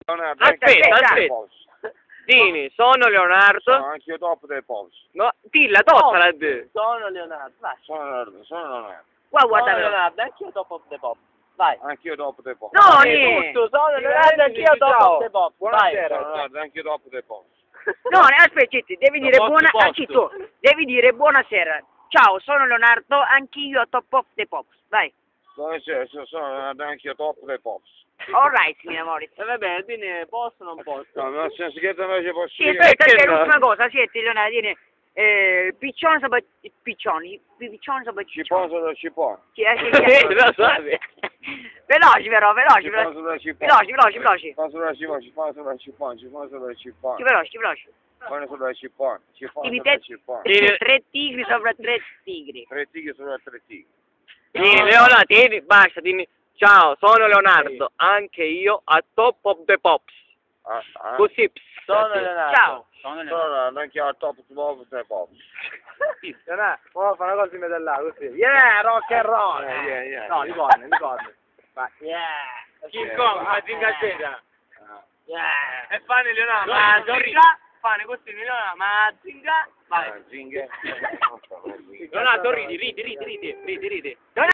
Leonardo, Aspetta. Dini, sono Leonardo. Sono anche io top dei pops. No, dilla, toccala te. Sono Leonardo, vai. Sono Leonardo. Sono Leonardo, anche io top of the pop. Vai. Anche io top dei pops. No, Tutto, sono Leonardo, anche io top of the pop. Vai. Sono Leonardo, anche io top dei pops. No, aspetta, devi dire buona, anche tu, devi dire buonasera. Ciao, sono Leonardo, anch'io a Top of the Pops. Vai. Buonasera, sono Leonardo, anche io top dei pops. All right, mio amore. E vabbè, quindi posso o non posso? No, ma se scherzo invece posso Sì, dire. aspetta, Perché c'è no? l'ultima cosa, siete Leonardo, viene piccione sopra piccioni, piccione sopra Cipone sopra cipone. Sì, sì. Lo sai. Veloci però, veloci, Cipone sopra cipone. veloci. Cipone sopra cipone, cipone sopra cipone, cipone sopra cipone. Sì, veloci. Cipone sopra cipone, cipone Dimmi sopra te, cipone. 3 tigri sopra 3 tigri. 3 tigri sopra 3 tigri. Dini, Leonardo, dini, basta, dini. Ciao, sono Leonardo, anche io a Top of the Pops. Così. Sono Leonardo. Ciao. Sono Sono Leonardo, anche io a top dei pops. Leonardo, ora fa una cosa in metà là, così. Yeah, rock and roll. Yeah. No, ricordi. Vai. Yeah. King Kong, ma zingazzetta. Yeah. E fane Leonardo, ma zinga, fane così Leonardo, ma zinga, vai. Zinghe. Leonardo, ridi.